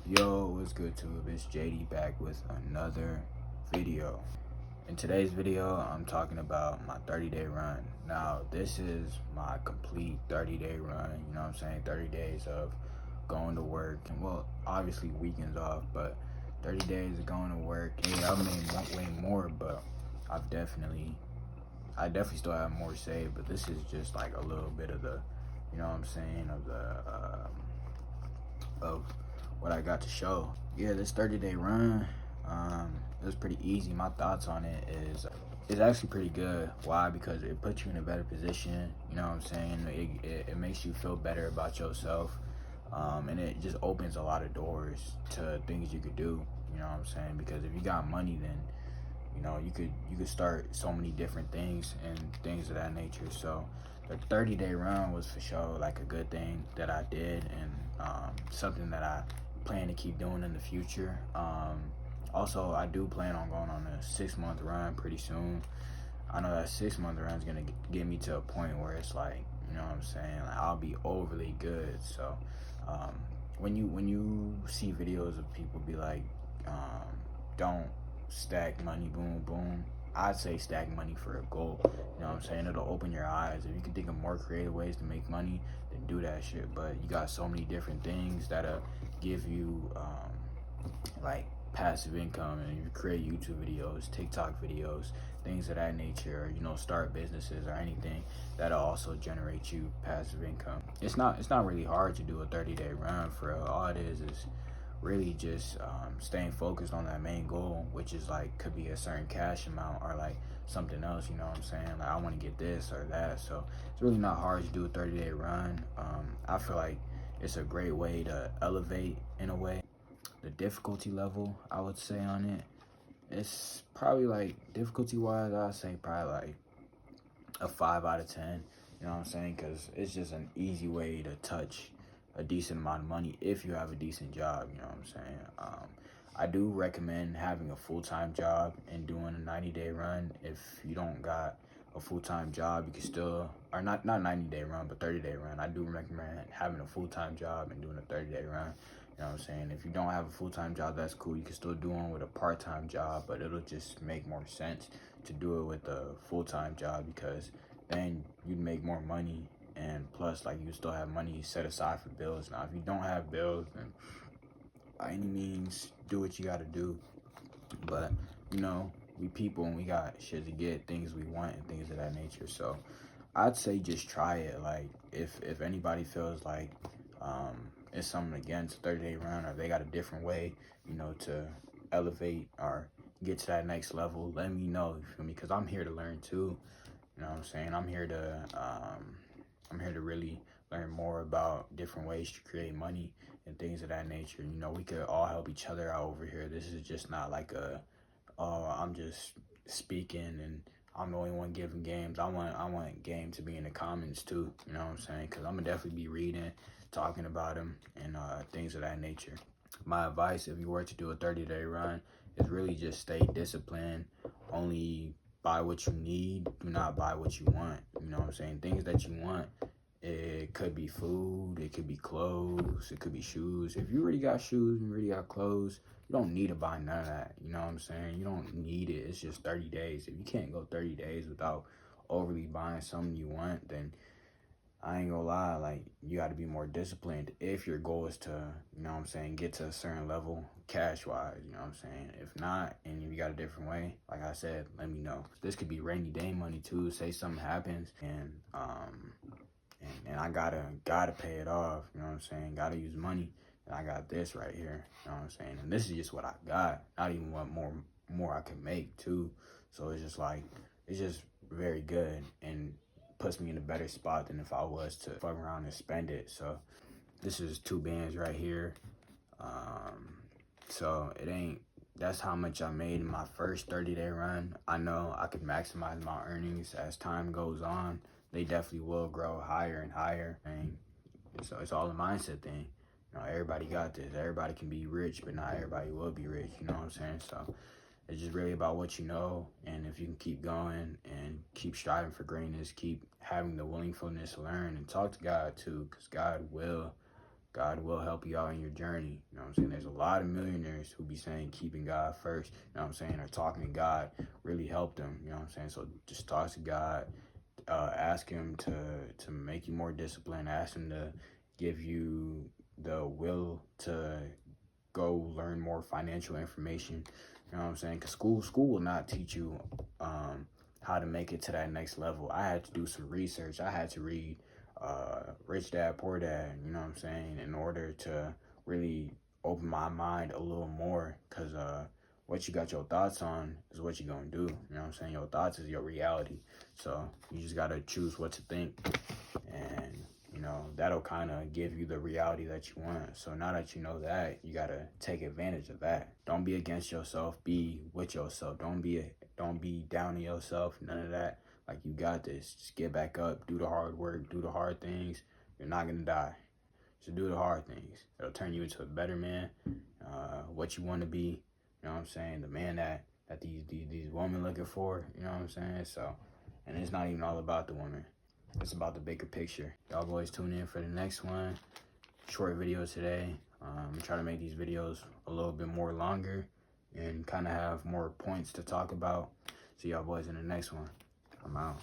Yo, what's good YouTube? It's JD back with another video. In today's video, I'm talking about my 30-day run. Now, this is my complete 30-day run, you know what I'm saying? 30 days of going to work, and well, obviously weekends off, but 30 days of going to work. Yeah, I made way more, but I definitely still have more saved, but this is just like a little bit of the, you know what I'm saying, of what I got to show. Yeah, this 30-day run, it was pretty easy. My thoughts on it is it's actually pretty good. Why? Because it puts you in a better position. You know what I'm saying? It makes you feel better about yourself, and it just opens a lot of doors to things you could do. You know what I'm saying? Because if you got money, then you know you could start so many different things and things of that nature. So the 30-day run was for sure like a good thing that I did, and something that I plan to keep doing in the future. Also, I do plan on going on a 6-month run pretty soon. I know that 6-month run is gonna get me to a point where it's like, you know what I'm saying, like I'll be overly good. So um, when you see videos of people be like, don't stack money, boom boom, I'd say stack money for a goal. You know what I'm saying? It'll open your eyes. If you can think of more creative ways to make money, then do that shit. But you got so many different things that'll give you like passive income, and you create YouTube videos, TikTok videos, things of that nature, or, you know, start businesses or anything that'll also generate you passive income. It's not really hard to do a 30-day run. For all it is really just staying focused on that main goal, which is like could be a certain cash amount or like something else. You know what I'm saying? Like I want to get this or that. So it's really not hard to do a 30-day run. I feel like it's a great way to elevate in a way. The difficulty level, I would say, on it, it's probably like difficulty wise, I'd say probably like a 5 out of 10. You know what I'm saying? Because it's just an easy way to touch a decent amount of money if you have a decent job. You know what I'm saying? I do recommend having a full-time job and doing a 90-day run. If you don't got a full-time job, you can still, or not 90-day run, but 30-day run. I do recommend having a full-time job and doing a 30-day run. You know what I'm saying? If you don't have a full-time job, that's cool. You can still do one with a part-time job, but it'll just make more sense to do it with a full-time job, because then you'd make more money, and plus like you still have money set aside for bills. Now if you don't have bills, then by any means do what you got to do. But you know, we people and we got shit to get, things we want and things of that nature. So I'd say just try it. Like if anybody feels like it's something against 30-day run, or they got a different way, you know, to elevate or get to that next level, let me know. You feel me? Because I'm here to learn too. You know what I'm saying? I'm here to really learn more about different ways to create money and things of that nature. You know, we could all help each other out over here. This is just not like oh, I'm just speaking and I'm the only one giving games. I want game to be in the comments too. You know what I'm saying? Because I'm gonna definitely be reading, talking about them, and things of that nature. My advice, if you were to do a 30-day run, is really just stay disciplined. Only buy what you need, do not buy what you want. You know what I'm saying? Things that you want, it could be food, it could be clothes, it could be shoes. If you already got shoes and you already got clothes, you don't need to buy none of that. You know what I'm saying? You don't need it. It's just 30 days. If you can't go 30 days without overly buying something you want, then I ain't gonna lie, like, you got to be more disciplined if your goal is to, you know what I'm saying, get to a certain level cash-wise, you know what I'm saying? If not, and you got a different way, like I said, let me know. This could be rainy day money too. Say something happens, and I gotta pay it off, you know what I'm saying? Gotta use money, and I got this right here, you know what I'm saying? And this is just what I got, not even what more I can make too. So it's just like, it's just very good, and puts me in a better spot than if I was to fuck around and spend it. So this is 2 bands right here. So that's how much I made in my first 30-day run. I know I could maximize my earnings as time goes on. They definitely will grow higher and higher. And so it's all a mindset thing. You know, everybody got this. Everybody can be rich, but not everybody will be rich. You know what I'm saying? So it's just really about what you know, and if you can keep going and keep striving for greatness, keep having the willingness to learn and talk to God too, because God will help you out in your journey. You know what I'm saying? There's a lot of millionaires who be saying keeping God first, you know what I'm saying, or talking to God really helped them, you know what I'm saying? So just talk to God, ask him to make you more disciplined, ask him to give you the will to go learn more financial information. You know what I'm saying? Because school will not teach you how to make it to that next level. I had to do some research. I had to read Rich Dad Poor Dad, you know what I'm saying, in order to really open my mind a little more. Because what you got your thoughts on is what you're going to do. You know what I'm saying? Your thoughts is your reality. So you just got to choose what to think. And you know, that'll kind of give you the reality that you want. So now that you know that, you got to take advantage of that. Don't be against yourself, be with yourself. Don't be down on yourself, none of that. Like, you got this. Just get back up, do the hard work, do the hard things. You're not going to die. Just do the hard things. It'll turn you into a better man, what you want to be. You know what I'm saying? The man that these women looking for, you know what I'm saying? So, and it's not even all about the woman. It's about the bigger picture. Y'all boys tune in for the next one. Short video today. I'm trying to make these videos a little bit more longer and kind of have more points to talk about. See y'all boys in the next one. I'm out.